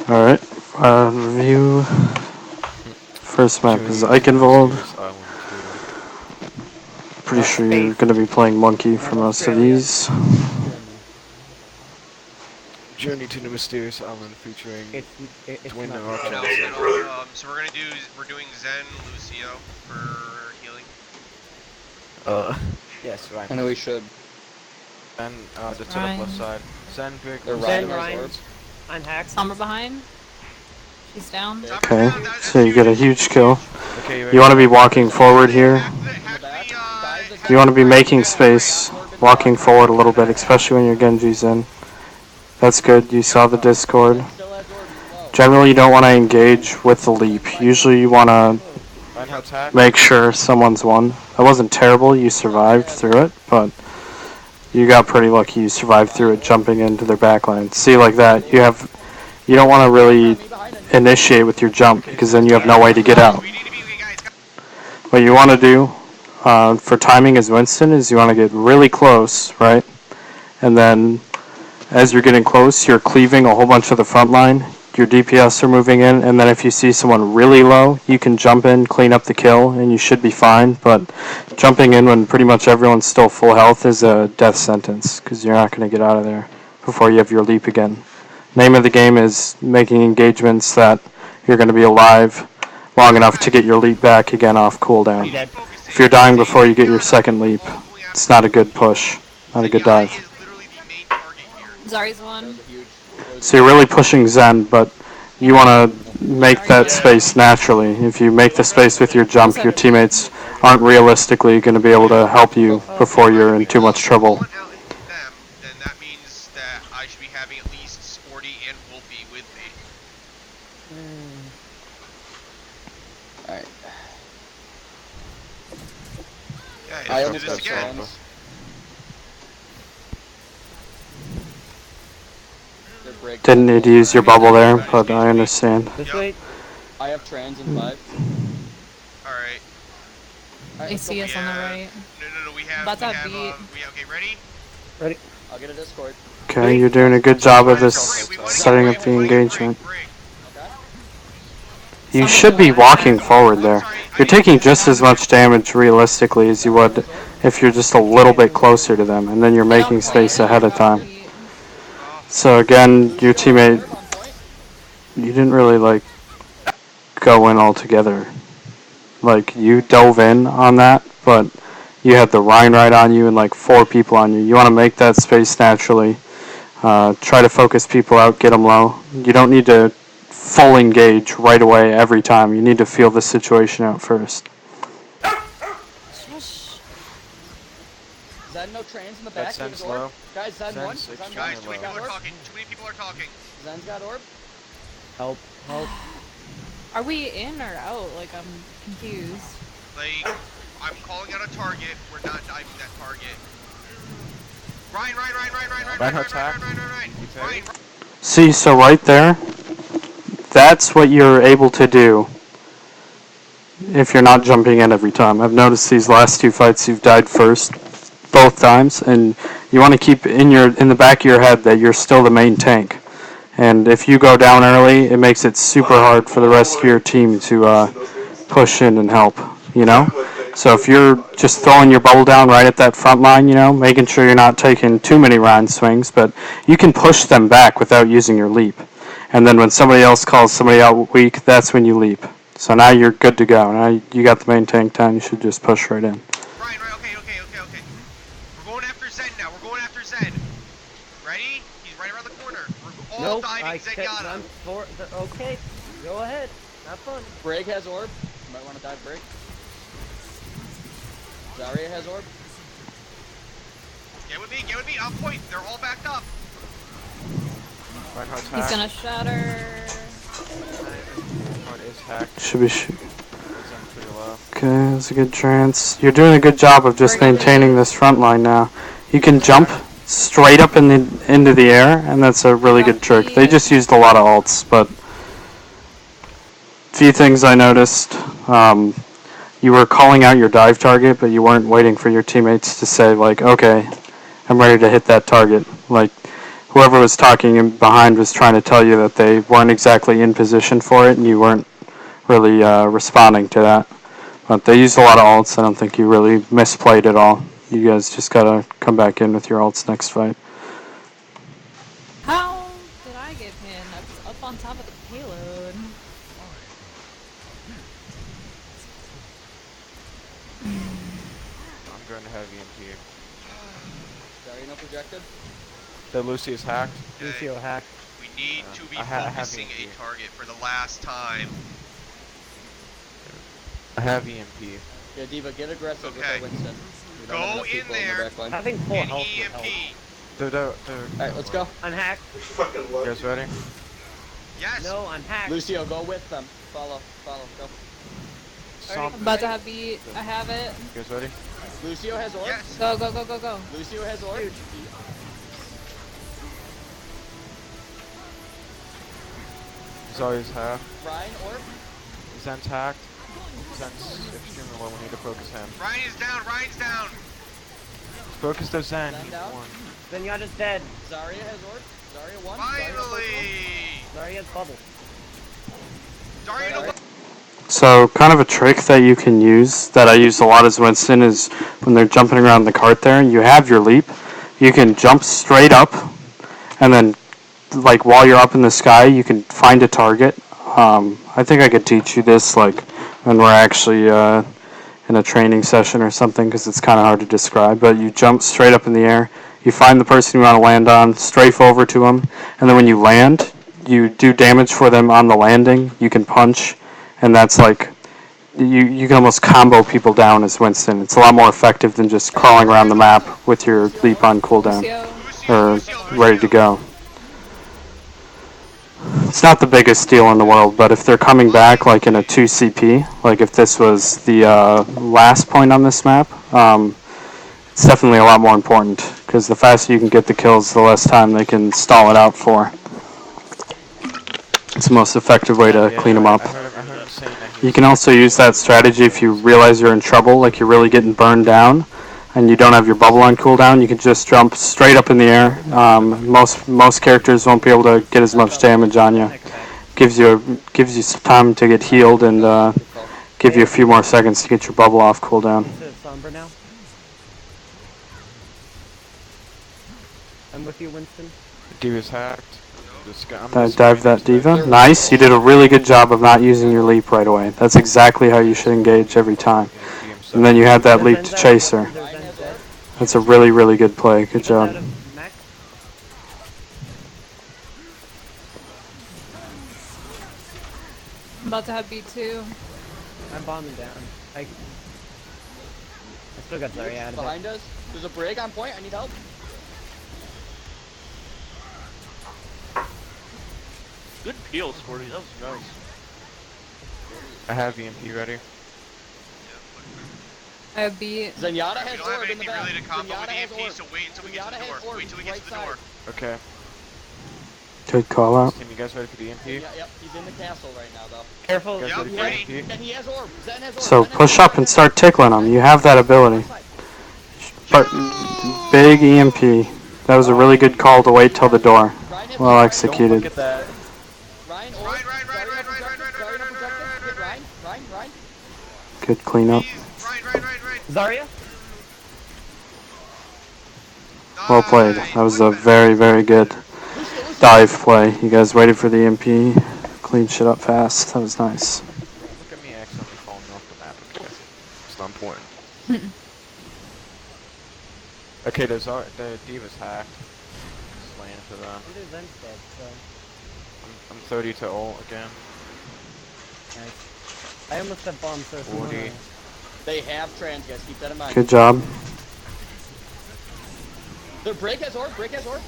Alright, review. First map is Journey to Eichenwald. Mysterious Island 2. Pretty sure you're going to be playing Monkey for most of these. Journey to the Mysterious Island featuring Dwayne The Rock No, Johnson. so we're doing Zen, Lucio for healing. Yes, right. I know we should. And that's to the left side. Zen, Drake, They're Zen, riding Ryan, on hacks. Somber behind. She's down. Okay, so you get a huge kill. Okay, You want to be walking forward here. You want to be making space, walking forward a little bit, especially when your Genji's in. That's good, you saw the Discord. Generally, you don't want to engage with the leap. Usually you want to make sure someone's won. That wasn't terrible, you survived through it, but you got pretty lucky you survived through it jumping into their backline. See, like that, you don't want to really initiate with your jump because then you have no way to get out. What you want to do for timing as Winston is you want to get really close, right? And then as you're getting close, you're cleaving a whole bunch of the front line. Your DPS are moving in, and then if you see someone really low, you can jump in, clean up the kill, and you should be fine. But jumping in when pretty much everyone's still full health is a death sentence because you're not going to get out of there before you have your leap again. Name of the game is making engagements that you're going to be alive long enough to get your leap back again off cooldown. If you're dying before you get your second leap, it's not a good push, not a good dive. Zari's one. So you're really pushing Zen, but you want to make that space naturally. If you make the space with your jump, your teammates aren't realistically going to be able to help you before you're in too much trouble. Then that means that I should be having at least Sporty and Wolfie with me. Alright. Yeah, I let's do almost this got again. trans. Didn't need to use your bubble there, but I understand. This way. I have trans in 5. Alright. They see us on the right. No, we have, About that beat. okay, ready? Ready. I'll get a Discord. Okay, you're doing a good job of this, setting up the engagement. You should be walking forward there. You're taking just as much damage realistically as you would if you're just a little bit closer to them, and then you're making space ahead of time. So again, your teammate, you didn't really like go in all together. Like you dove in on that, but you had the Rhine right on you and like 4 people on you. You want to make that space naturally. Try to focus people out, get them low. You don't need to full engage right away every time. You need to feel the situation out first. Zen, no trans in the back. Zen's Orb. low. Guys, Zen Zen's 1. six. Zen Guys, 1. too many people are talking. Too many people are talking. Zen's got orb. Help. Help. Are we in or out? Like, I'm confused. Like, I'm calling out a target. We're not diving that target. Ryan. See, so right there, that's what you're able to do if you're not jumping in every time. I've noticed these last 2 fights you've died first both times, and you want to keep in the back of your head that you're still the main tank. And if you go down early, it makes it super hard for the rest of your team to push in and help, you know? So if you're just throwing your bubble down right at that front line, you know, making sure you're not taking too many Rhine swings, but you can push them back without using your leap. And then when somebody else calls somebody out weak, that's when you leap. So now you're good to go. Now you got the main tank down, you should just push right in. Ryan, okay. We're going after Zen now. We're going after Zen. Ready? He's right around the corner. We're all diving Zenyatta. Okay, go ahead. Have fun. Brig has orb. You might want to dive Brig. Zarya has orb. Get with me. On point. They're all backed up. He's gonna shatter. Should be okay, that's a good trance. You're doing a good job of just maintaining this front line now. You can jump straight up into the air, and that's a really good trick. They just used a lot of ults, but few things I noticed. You were calling out your dive target, but you weren't waiting for your teammates to say, like, okay, I'm ready to hit that target. Like, whoever was talking in behind was trying to tell you that they weren't exactly in position for it, and you weren't really responding to that. But they used a lot of ults. I don't think you really misplayed at all. You guys just gotta come back in with your ults next fight. How did I get pinned? I was up on top of the payload. I'm going to have EMP. Sorry, no projected. The Lucy is hacked. Lucio hack. We need to be I have focusing EMP. a target for the last time. I have EMP. Yeah, Diva, get aggressive Okay. with the Winston. We don't Go have enough in people there. the back line. Having full And health would help. EMP. Alright, let's go. I'm hacked. You guys ready? Yes. No, I'm hacked. Lucio, go with them. Follow, go. I'm about to have beat. I have it. You guys ready? Lucio has orb. Yes. Go, go, go, go, go. Lucio has orb. Zarya's hacked. Ryan, orb. Zen's hacked. Zen's extremely low. We need to focus him. Ryan is down. Ryan's down. Focus the Zen. Zen He's down. one. Zenyatta's dead. Zarya has orb. Zarya one. Finally. Zarya's bubble. Dario, no. So kind of a trick that you can use, that I use a lot as Winston, is when they're jumping around the cart there, you have your leap. You can jump straight up, and then like while you're up in the sky, you can find a target. I think I could teach you this like when we're actually in a training session or something, because it's kind of hard to describe. But you jump straight up in the air, you find the person you want to land on, strafe over to them, and then when you land, you do damage for them on the landing. You can punch, and that's like you can almost combo people down as Winston. It's a lot more effective than just crawling around the map with your leap on cooldown or ready to go. It's not the biggest deal in the world, but if they're coming back like in a 2 CP, like if this was the last point on this map, it's definitely a lot more important, because the faster you can get the kills, the less time they can stall it out for. It's the most effective way to clean them up. I heard him saying that he You can also use that strategy if you realize you're in trouble, like you're really getting burned down, and you don't have your bubble on cooldown. You can just jump straight up in the air. Most characters won't be able to get as much damage on you. Gives you some time to get healed, and give you a few more seconds to get your bubble off cooldown. Is it Sombra now? I'm with you, Winston. Diva's hacked. Dive that diva. Nice. You did a really good job of not using your leap right away. That's exactly how you should engage every time. And then you had that leap to chase her. Zen's dead. That's a really, really good play. Good job. Out of Max. I'm about to have beat too. I'm bombing down. I still got Zarya out of it. Behind us. There's a brig on point. I need help. Good peel, Sporty. That was nice. I have EMP ready. I have beat. Zenyatta We has don't have orb in the anything back. really to combo Zenyatta with has EMP, orb. so wait until we get to the Zenyatta door. has orb. Wait till we get Right to the side. door. Okay. Good call out. Team, you guys ready for the EMP? Yeah, yep. He's in the castle right now, though. Careful. Guys Yep, ready for ready. EMP? And he has orb. Zen has orb. So Zen has push orb. up and start tickling them. You have that ability. But big EMP. That was a really good call to wait till the door. Ryan has Well orb. executed. Look at that. Ryan, orb. Ryan, Zarya projected. Zarya projected. Get Ryan. Good cleanup. Right. Zarya? Well played. That was a very, very good dive play. You guys waited for the EMP. Cleaned shit up fast. That was nice. Look at me accidentally falling off the map. Okay. It's not important. Okay, the Diva's hacked. Slaying for them. Either Zen's dead, so I'm 30 to ult again. nice. I almost have bombs, so 40. They have trans, guys. Keep that in mind. Good job. The brig has orb. Brig has orb.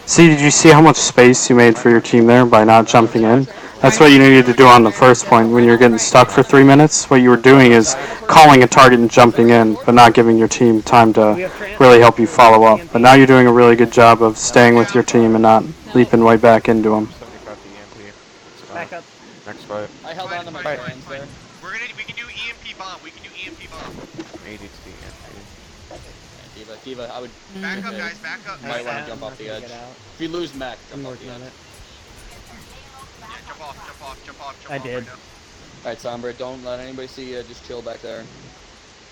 See, did you see how much space you made for your team there by not jumping in? That's what you needed to do on the first point when you're getting stuck for 3 minutes. What you were doing is calling a target and jumping in, but not giving your team time to really help you follow up. But now you're doing a really good job of staying with your team and not leaping way back into them. 75 the EMP. It's Back up. Next fight. I held on to my trans there. We can do EMP bomb. We can do EMP bomb. 80 to the EMP. Diva, Diva, I would Back up, guys. Back up. might want I'm to jump not off the gonna edge. get out. If you lose mech, I'm jump off the working on edge. it. Yeah, jump off, jump off, jump off, jump I off. did. Right now. Alright, Sombra, don't let anybody see you. Just chill back there.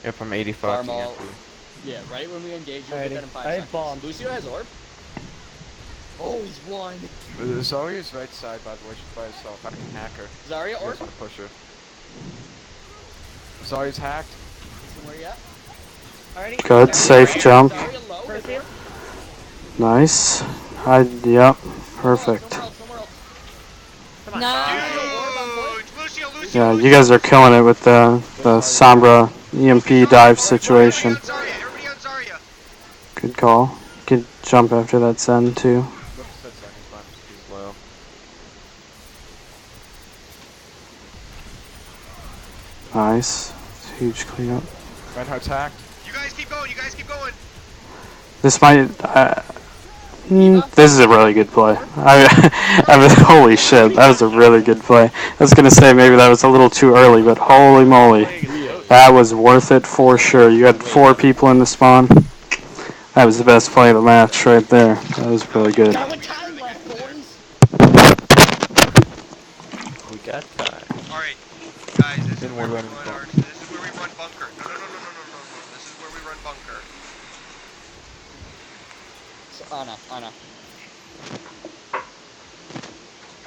If I'm 85 Farm to all. EMP. Yeah, right when we engage, you'll Alrighty. get that in 5 I have seconds. bomb. Lucio has orb. Oh, he's won. Zarya's right side, by the way, she's by herself. I can hack her. Zarya You orb? guys want to push her. Zarya's hacked. Where you at? Alrighty. Good, safe jump. Zarya low. First heal. Nice. Yep, perfect. Somewhere else. No. Dude, Lucio, Yeah, you guys are killing it with the Sombra EMP dive situation. Everybody on Zarya. Good call. Good jump after that Zen too. Look, set seconds left. She's low. Nice. Huge cleanup. Reinhardt's hacked. You guys keep going, you guys keep going. This might. This is a really good play. I mean, holy shit, that was a really good play. I was gonna say maybe that was a little too early, but holy moly, that was worth it for sure. You had 4 people in the spawn. That was the best play of the match right there. That was really good. Got what time left, boys? We got time. Alright, guys, this is Then where we're we running run bunker. our, this is where we run bunker. No. This is where we run bunker. So, Ana.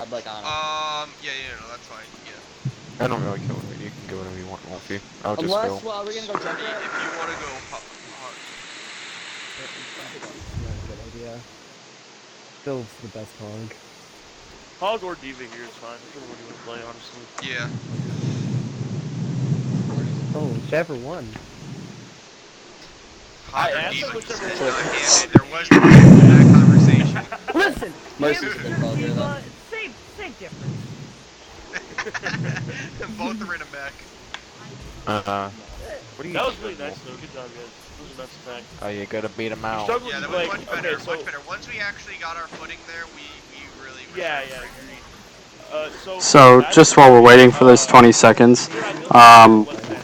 I'd like Ana. Yeah, no, that's fine. Yeah. I don't really kill her. You can go whenever you want, Wolfie. I'll just Unless, go. well, we're gonna go jump it. If you want to go, Not a good idea. Bill's the best hog. Hog or Diva here is fine. Whichever one you want to play, honestly. yeah. Oh, whichever one. Hog or asked Diva. whichever Damn one. it, there was that conversation. Listen! Mercy's a good call here, though. Same difference. Both are in a mech. What are you That was doing, really nice, Wolf? though. Good job, guys. Those are nice attack. Oh, you gotta beat him out. Struggled Yeah, to that was like, much better. okay, so Much better. Once we actually got our footing there, we really. yeah, agreed. So just while we're waiting for this 20 seconds,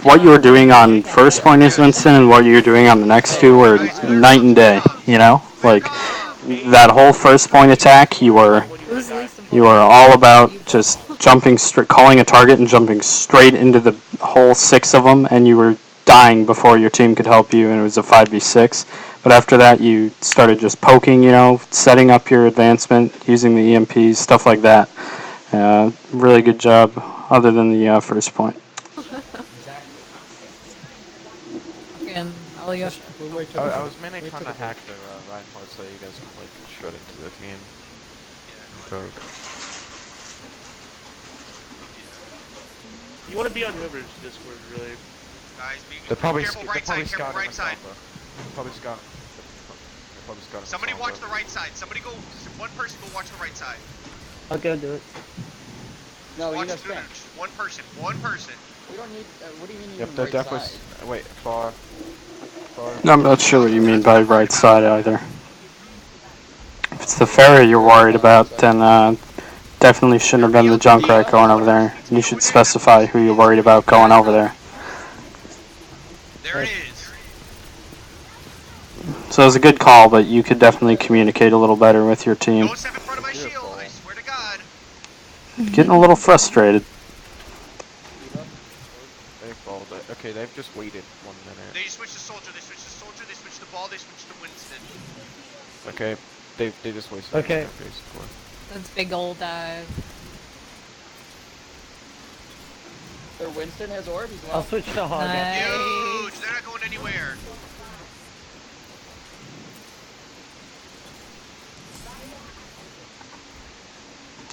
what you were doing on first point is Winston and what you were doing on the next 2 were night and day, you know? Like, that whole first point attack, you were all about just jumping, calling a target and jumping straight into the whole 6 of them, and you were dying before your team could help you, and it was a 5v6. But after that, you started just poking, you know, setting up your advancement, using the EMPs, stuff like that. Really good job, other than the first point. And Alyosha. I was mainly trying to hack the Reinhardt so you guys can like shred into the team. Poke. You want to be on whoever's Discord, really. Guys, be They're probably careful right side, careful scouting right us side. Alpha. They're probably scouting. Somebody us watch Alpha. the right side. Somebody go. One person go watch the right side. I'll go do it. No, you Watch guys no, can't. One person. One person. We don't need. What do you mean you Yep, need they're right definitely. side? Wait, far. No, I'm not sure what you mean by right side either. If it's the ferry you're worried about, then definitely shouldn't have been the Junkrat going over there. You should specify who you're worried about going over there. There it is. So it was a good call, but you could definitely communicate a little better with your team. Don't step in front of my shield. I swear to God. Getting a little frustrated. They've followed it. Okay, they've just waited 1 minute. They switched to soldier. They switched to soldier. They switched to ball. They switched to Winston. Okay, they just wasted. Okay. Basically. That's big old dive. Their Winston has orb. He's I'll low. switch to hog. Nice. Huge. They're not going anywhere.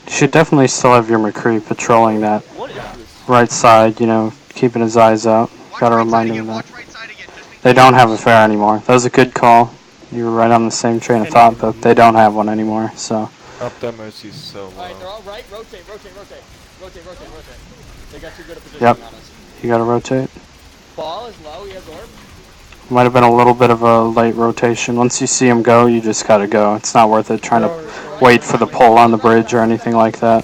You should definitely still have your McCree patrolling that What is this? right side, you know, keeping his eyes out. Watch Gotta right remind side him again. of that. Watch right side again. Just in They case. don't have a fair anymore. That was a good call. You were right on the same train of thought, but they don't have one anymore, so. Up there, Mercy's so low. Alright, they're all right. Rotate. They got too good a position Yep. on us. You gotta rotate. Ball is low. He has orb. Might have been a little bit of a late rotation. Once you see him go, you just gotta go. It's not worth it trying to wait for the pull on the bridge or anything like that.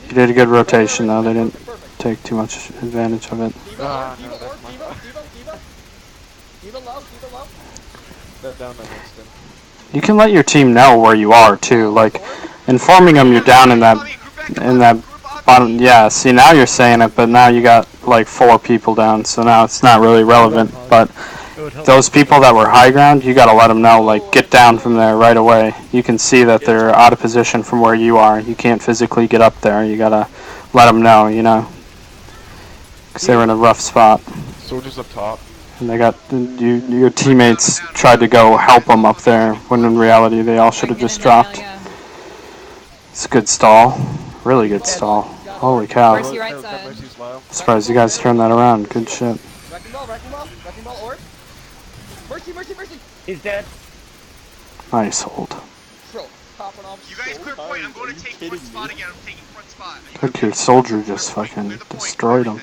You did a good rotation though. They didn't take too much advantage of it. Diva, Ah, Diva, no, that's orb, my Diva, fault. Diva, Diva. Diva low, Diva low. They're down in Winston. You can let your team know where you are too, like informing them you're down in that bottom. Yeah, see now you're saying it, but now you got like 4 people down, so now it's not really relevant. But those people that were high ground, you gotta let them know, like get down from there right away. You can see that they're out of position from where you are. You can't physically get up there. You gotta let them know, you know, because they were in a rough spot. Soldiers up top. And they got your teammates tried to go help them up there, when in reality they all should have just dropped. It's a good stall, really good stall. Holy cow! Mercy right side. Mercy's low. Surprised you guys turned that around. Good shit. Wrecking ball, orb. Mercy. He's dead. Nice hold. Bro, popping off. You guys clear point. I'm going to take front spot again. I'm taking front spot. Look, your soldier just fucking destroyed him.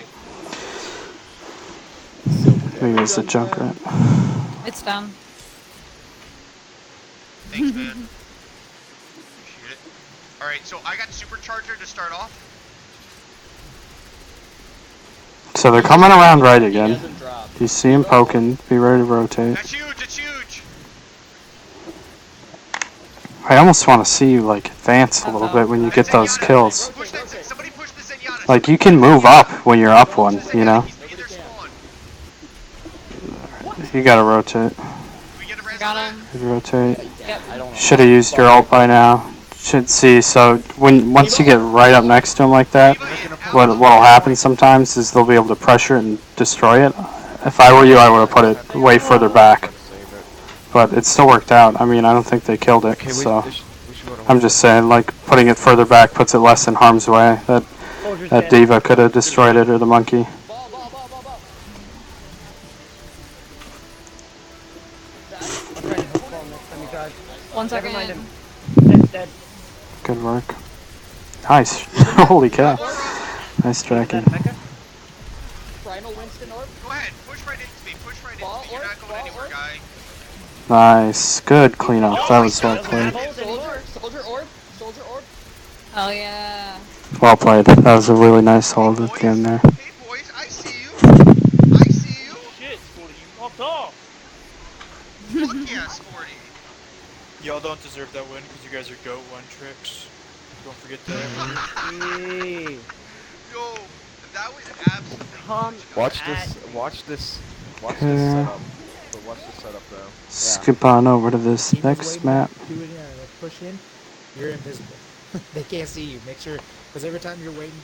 Maybe it's a Junkrat. It's down. Thanks, man. Appreciate it. Alright, so I got supercharger to start off. So they're coming around right again. You see him poking. Be ready to rotate. That's huge, it's huge! I almost want to see you like advance a little bit when you get those kills. Push that, somebody push the Zenyatta. Like you can move up when you're up one, you know. He's in their spawn. You gotta rotate. Do we get a res Got on him. You rotate. Yep. Should have used your ult by now. Should see. So once you get right up next to him like that, what'll happen sometimes is they'll be able to pressure it and destroy it. If I were you, I would have put it way further back. But it still worked out. I mean, I don't think they killed it. So I'm just saying, like putting it further back puts it less in harm's way. That diva could have destroyed it, or the monkey. Ball. I'm trying to help ball next time he tries. 1 Never mind second. him. Dead. Good work. Nice. Holy cow. Nice tracking. Primal Winston orb. Go ahead, push right into me, push right Ball into me. You're orb, not going ball anywhere, orb. guy. Nice. Good cleanup. That was well played. Soldier orb. Oh yeah. Well played. That was a really nice hold at the end there. Hey boys, I see you. I see you. Shit, Sporty, you fucked off. Fuck yeah, Sporty. Y'all don't deserve that win because you guys are GOAT 1 tricks. Don't forget that. Hey. Yo, that was absolutely Watch this setup. But watch this setup though. Skip on over to this next map. Do it, push in, you're invisible. They can't see you. Make sure, because every time you're waiting.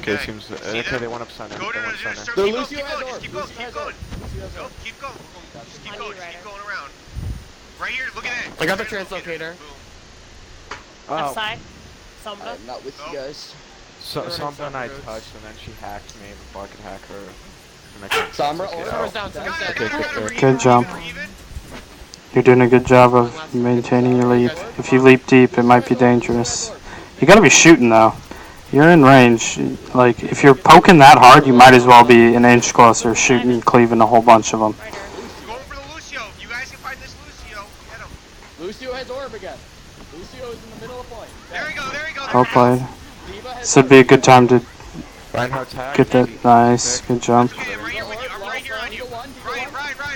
Okay, seems okay. They went up center. Go They to went the center. keep going, just keep going. Keep going. Go, keep going. Just keep going around. Right here, look at that. I got the translocator. Boom. Oh, Sombra. I'm not with you guys. so something I touched and then she hacked me before I could hack her. And I couldn't Sombra get or out. down. Good jump. You're doing a good job of maintaining your leap. If you leap deep, it might be dangerous. You gotta be shooting though. You're in range. Like, if you're poking that hard, you might as well be an inch closer, shooting, cleaving a whole bunch of them. Go for the Lucio. You guys can find this Lucio. Get him. Lucio has orb again. Lucio is in the middle of point. There we go. Well played. This would be a good time to Reinhardt's hack. get that. Nice. Good jump. Okay, I'm right here with you. I'm right here on you. Ryan.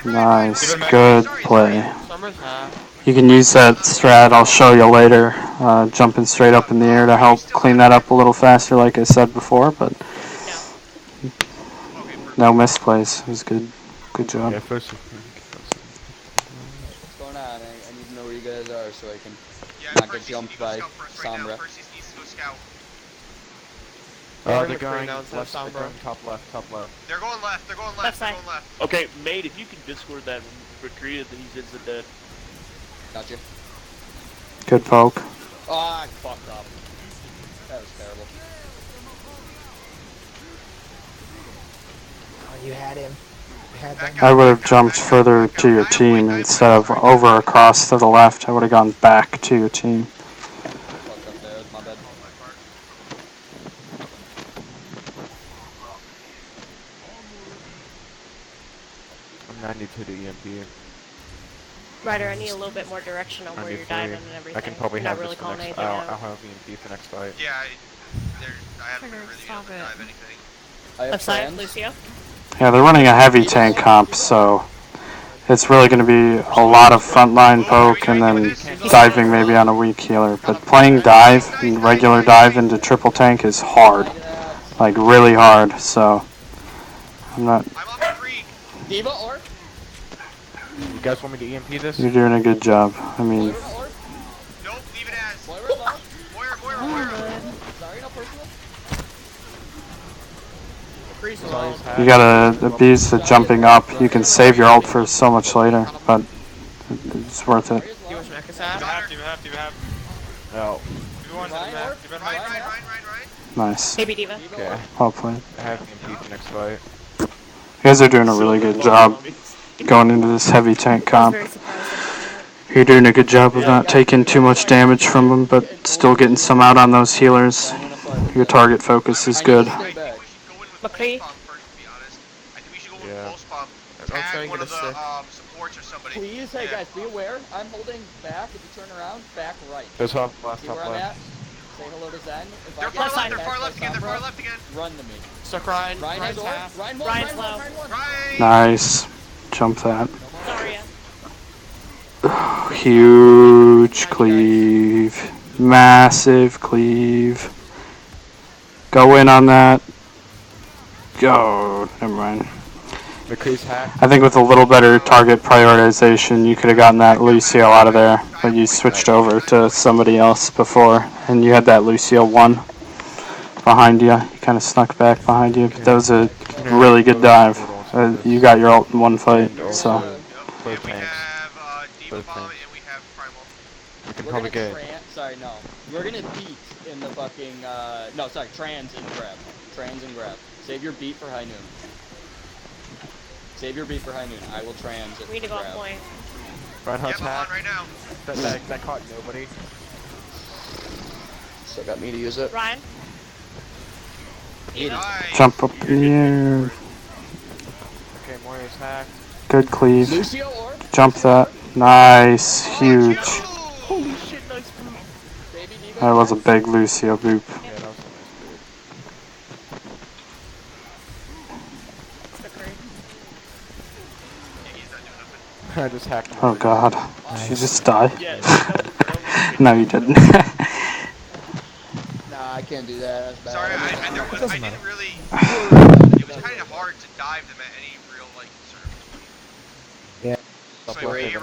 Nice. Good play. Summer's half. You can use that strat, I'll show you later, jumping straight up in the air to help clean that up a little faster like I said before, but no misplays. It was good. Good job. Yeah, first. What's going on? I need to know where you guys are so I can Yeah, not get Percy's jumped needs to by go scout first right now. Sombra. Percy needs to go scout. They're going left, they're going top left. They're going left. They're going left. Okay, mate, if you can Discord that retreat that he's in the dead. Gotcha. Good poke. Oh, I fucked up. That was terrible. Oh, you had him. You had them. I would have jumped further to your team instead of over across to the left. I would have gone back to your team. Fucked up there. My bad. I'm 92 to EMP. Ryder, I need a little bit more direction on where you're diving and everything. I can probably You're have not this really for calling next. anything I'll out. have EMP for next fight. Yeah, I haven't really been able to dive anything. I have Left side, plans. Lucio. Yeah, they're running a heavy tank comp, so it's really going to be a lot of frontline poke and then diving maybe on a weak healer. But playing dive, regular dive into triple tank is hard. Like, really hard, so I'm not... I'm off the creek. D.Va or? You guys want me to EMP this? You're doing a good job. I mean, Moira or? Nope, leave it as. Moira low. Moira. Sorry, no personal. you gotta abuse the jumping up. You can save your ult for so much later, but it's worth it. You have to. No. Ryan. Nice. Maybe D.Va. Okay. Well played. I have EMP for next fight. You guys are doing a really good job going into this heavy tank comp. Very surprised. You're doing a good job of not taking too much damage from them, but still getting some out on those healers. Your target focus is good. McCree. I think we should go with Yeah. pulse pump. I'll try Tag and one get of a the stick. supports or somebody. Please, hey guys, be aware. I'm holding back. If you turn around, back right. There's last See where top I'm at? left. Say hello to Zen. If They're I far get left. They're attacked far by left again. They're far Sombra, left again. Run to me. Stuck Ryan. Ryan has orb. Ryan one. Ryan's Ryan low. one. Ryan one. Right. Nice. Jump that. Zarya. Huge cleave. Massive cleave. Go in on that. Go. Never mind. McCree's hacked. I think with a little better target prioritization, you could have gotten that Lucio out of there, but you switched over to somebody else before, and you had that Lucio 1 behind you. He kind of snuck back behind you, but that was a really good dive. You got your ult in one fight, so. Both We tanks. have D.Va Both bomb tanks. and we have Primal. You can We're probably gonna get. sorry, no. We're gonna beat in the fucking no, sorry, trans and grab. Trans and grab. Save your beat for high noon. Save your beat for high noon. I will trans it. We need to go grab. on point. Reinhardt's Yep, I'm on hacked. right now. That caught nobody. Still got me to use it. Ryan. Nice. Jump up in the air. Okay, Moira's hacked. Good cleave. Lucio or Jump that. Nice. Huge. Holy shit, nice move. baby D.Va. That was a big Lucio boop. Yeah, that was a nice McCree. Yeah, he's not doing nothing. dude. I just hacked. Oh god. Did you just die? Yeah, that was No, you didn't. Nah, I can't do that. That's bad. Sorry, I doesn't didn't matter. really. It was kind of hard to dive them at any real like sort of. Yeah. So right here.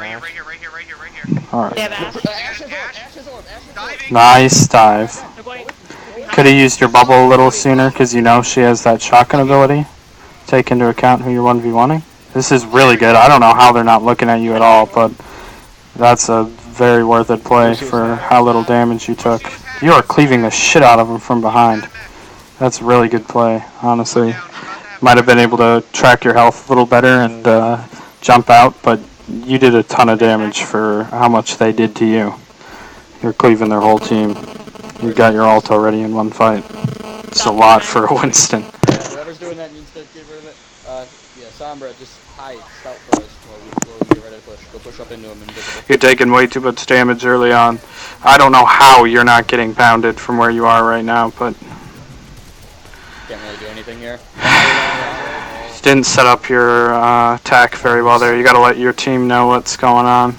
Alright. They have Ash. Ash is orb. Ash is orb. Ash is orb. Diving. Nice dive. They're going. Could have used your bubble a little sooner because you know she has that shotgun ability. Take into account who you're 1v1ing. This is really good. I don't know how they're not looking at you at all, but that's a very worth it play for how little damage you took. You are cleaving the shit out of them from behind. That's a really good play, honestly. Might have been able to track your health a little better and jump out, but you did a ton of damage for how much they did to you. You're cleaving their whole team. You got your ult already in one fight. It's a lot for a Winston. Yeah, whoever's doing that needs to get rid of it. Yeah, Sombra, just hide, scout for us while we get ready to push. Go push up into him invisible. You're taking way too much damage early on. I don't know how you're not getting pounded from where you are right now, but Can't really do anything here. you didn't set up your attack very well there. You gotta let your team know what's going on.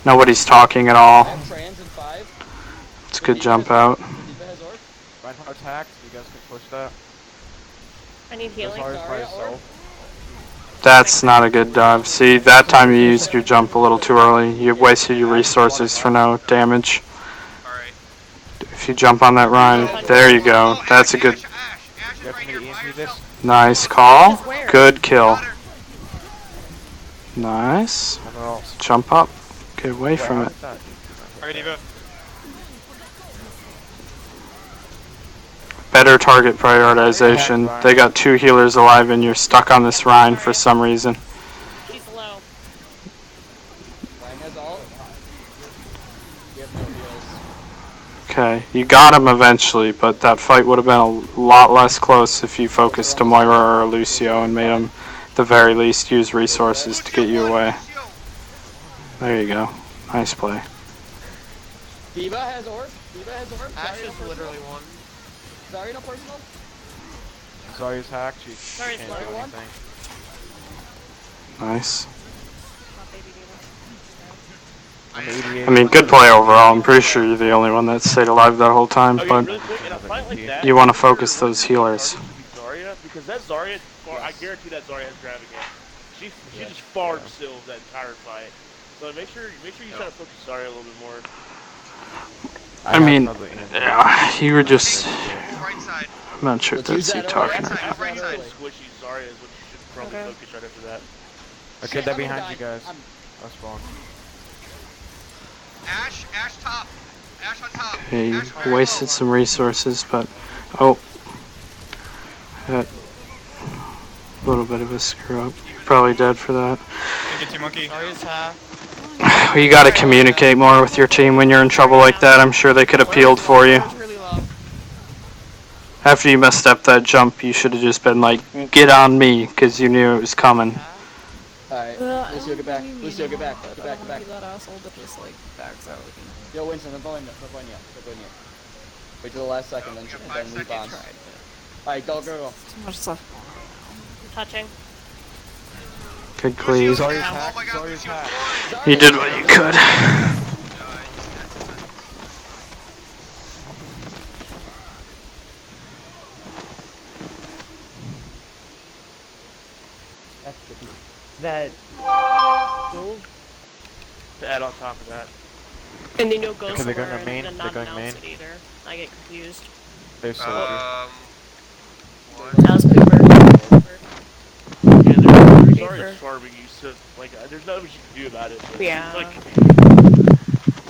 Nobody's talking at all. I have trans in 5. It's a good jump out. D.Va has orb. Reinhardt's hacked. You guys can push that. I need healing. Zarya's by Zarya, herself. That's not a good dive. See, that time you used your jump a little too early. You wasted your resources for no damage. Alright. If you jump on that Ryan, there you go. That's a good, Ash is You guys right want here me to by EMP this? herself. nice call. Where? Good kill. Got her. Nice. I don't know. Jump up. Get away from it. Alright, D.Va. Better target prioritization. They got 2 healers alive and you're stuck on this Rhine for some reason. He's low. Ryan has ult. You have no heals. Okay, you got him eventually, but that fight would have been a lot less close if you focused to Moira or Lucio and made him, at the very least, use resources to get you away. There you go. Nice play. D.Va has orb. D.Va has orb. Ash Zarya, no is personal. literally one. Zarya, no personal. Zarya's hacked. She Zarya's can't low. do One. anything. Nice. I'm 88. I mean, good play overall. I'm pretty sure you're the only one that stayed alive that whole time, Okay, but really quick, in a fight like that, you want to make sure focus you're those working on healers. targets to beat Zarya, because that Zarya, I guarantee that Zarya has grabbing it. She just farmed Sylve that entire fight. So make sure you try to focus Zarya a little bit more. I mean, have another EMP. yeah, you were just. Right side. I'm not sure if that's you talking. Right side, right side. Squishy Zarya is what you should probably focus right after that. Okay, they're behind you guys. Let's spawn. Ash top. Ash on top. Okay, you Ash very wasted low. some resources, but oh, that a little bit of a screw up. You're probably dead for that. Get you, monkey. You got to communicate more with your team when you're in trouble like that. I'm sure they could have peeled for you. After you messed up that jump, you should have just been like, "Get on me," because you knew it was coming. Alright, Lucio, get back. Lucio, get back. Get back, get back. That asshole that just like backs out looking. Yo, Winston, they're going yet. Wait till the last second, then leap on. Alright, go. Too much stuff. Touching. Good cleave. Zarya's Oh hacked. my god, Zarya's Lucio. hacked. You did what you could. That. To add on top of that. And then you'll go Okay, they're somewhere going main, and they're not going announce main. it either. I get confused. They're soldier. That was Cooper. Yeah, Zarya's farming you, so like there's nothing you can do about it. But Yeah. Like,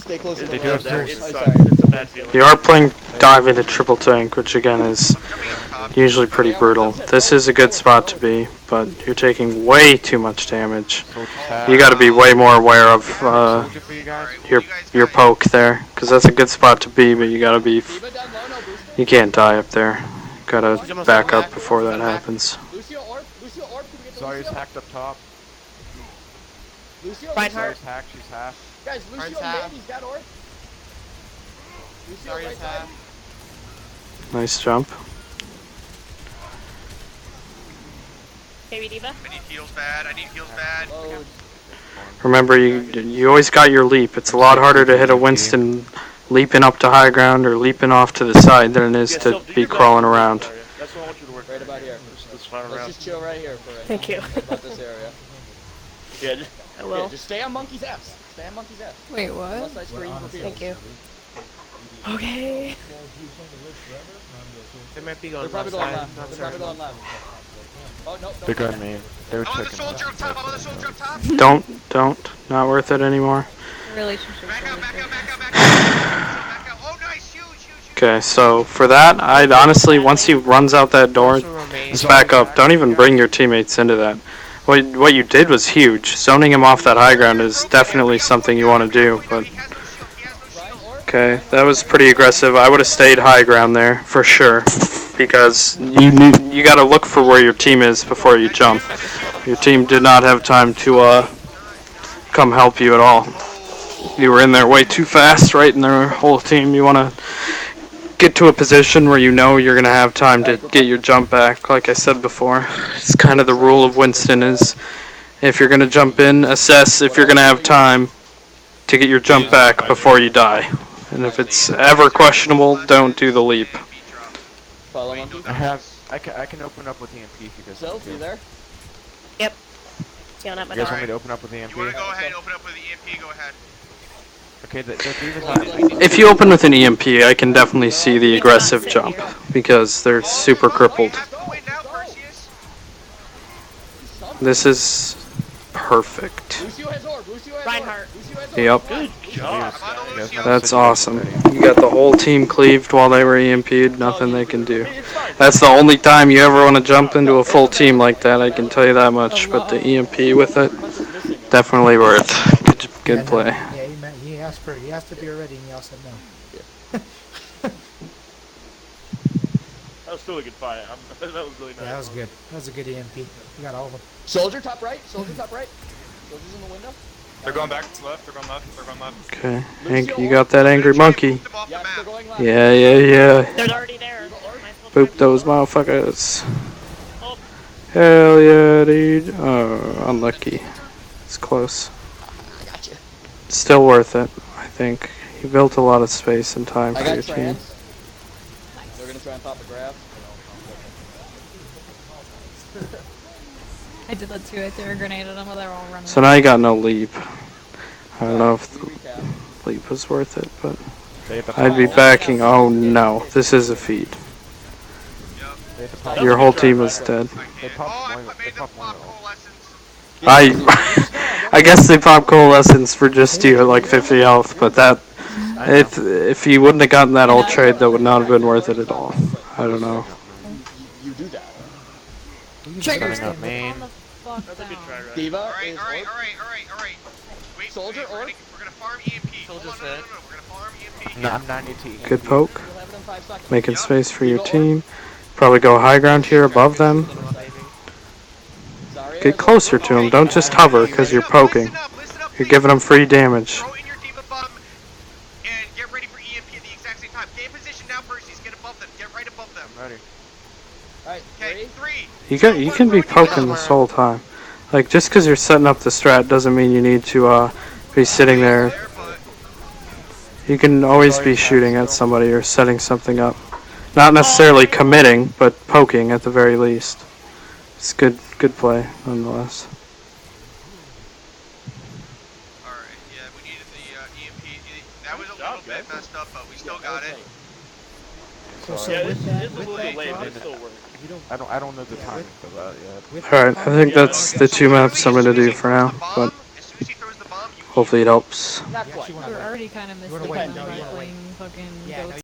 Stay close to they the do have left. that. It Oh, sucks. sorry. It's a bad feeling. You are playing dive into triple tank, which again is usually pretty brutal. This is a good spot to be, but you're taking way too much damage. Soldier's hacked. You got to be way more aware of Soldier for you guys. your poke there, because that's a good spot to be. But you got to be. You can't die up there. Gotta back up before that happens. Lucio, Orb, can we get to Zarya's Lucio? hacked up top. Lucio, Reinhardt. Zarya's hacked. She's half. Guys, Lucio mid, he's got Orb. Lucio, right side. Nice jump. Baby Diva. I need heals bad. Load. Remember, you always got your leap. It's a lot harder to hit a Winston leaping up to high ground or leaping off to the side than it is to Sylve, do be your best crawling to around. Zarya. That's what I want you to work Right about here. this final Let's round. just chill right here for right Thank now. you. About this area. Yeah, just, I Yeah, will. just stay on monkey's ass. Stay on monkey's ass. Wait, what? Unless I scream for people. Thank you. Okay. They might be They're going probably going left. They're probably going left. Oh, no. They're going main. They were I'm on the taking soldier up left. top. I'm on the soldier up top. Don't. Not worth it anymore. Relationship. Back out. Oh, nice. Huge. Okay, so for that, I'd honestly, once he runs out that door, just back up. Don't even bring your teammates into that. What you did was huge. Zoning him off that high ground is definitely something you want to do, but okay, that was pretty aggressive. I would have stayed high ground there for sure, because you got to look for where your team is before you jump. Your team did not have time to come help you at all. You were in there way too fast, right in their whole team. You want to get to a position where you know you're going to have time to get your jump back. Like I said before, it's kind of the rule of Winston is if you're going to jump in, assess if you're going to have time to get your jump back before you die. And if it's ever questionable, don't do the leap. Follow monkey. I can open up with EMP if you guys want Sylve, to. you there? Yep. Yelling at my You guys dog. want me to open up with EMP? You want to go ahead and open up with the EMP? Go ahead. Okay, the Diva's not. If you open with an EMP, I can definitely see the aggressive jump because they're super crippled. This is perfect. Lucio has Orb. Lucio has Reinhardt. Orb. Lucio has Orb. Yep. good job. I'm on the Lucio. That's awesome. You got the whole team cleaved while they were EMP'd, nothing they can do. That's the only time you ever want to jump into a full team like that, I can tell you that much, but the EMP with it, definitely worth. Good play. Yeah, he asked to be ready, and y'all said no. That was still a good fight. That was really nice. Yeah, that was good. That was a good EMP. We got all of them. Soldier top right. Soldier top right. Soldier's in the window. They're going back to left. They're going left. Okay, Hank, you got that angry monkey. Yeah, they're going left. Yeah. They're already there. Boop those motherfuckers. Hell yeah, dude. Oh, unlucky. It's close. Gotcha. Still worth it, I think. You built a lot of space and time I for your got team. trans. They're gonna try and pop a grab. I did that too. I threw a grenade at them while they were all running. So now you got no leap. I don't know if We recap. the leap was worth it, but They hit the I'd be top wall. backing. Oh no, this is a feed. They hit the top Your wall. whole team is dead. They popped Oh, I one. They made the popped one. pop coalescence. I guess they pop coalescence for just you at like 50 health, but that if you wouldn't have gotten that old trade, that would not have been worth it at all. I don't know. You do that. Setting up main. That's a good try, right? Diva Alright, is alright, orc. alright. Wait, Soldier we're orc. gonna farm EMP. Hold Soldier's on, no. hit. We're gonna farm EMP. No, I'm 90 T. Good poke. You'll have it in 5 seconds. Making space for your team. Probably go high ground here above them. Zarya Get is closer orc. to them. Don't just hover because you're poking. Listen up, You're giving them free damage. Throw in your diva bomb and get ready for EMP at the exact same time. Stay in position now, Percy's. Get above them. Get right above them. I'm ready. Alright, Okay, 3. You can be poking this whole time. Like just because you're setting up the strat doesn't mean you need to be sitting there. You can always be shooting at somebody or setting something up. Not necessarily committing, but poking at the very least. It's good play nonetheless. Alright, yeah, we needed the EMP. That was a little bit messed up, but we still got it. So Yeah, with it's that, a little with that delayed, but drop, it still works. you don't. I don't know the timing for that yet. With Alright, I think that's the 2 maps I'm going to do for now, but As soon as he throws the bomb, you hopefully it helps. Not You quite. actually wanna We're let- already kind of You wanna mistaken wait, no, by you wanna playing fucking Yeah, no, ghost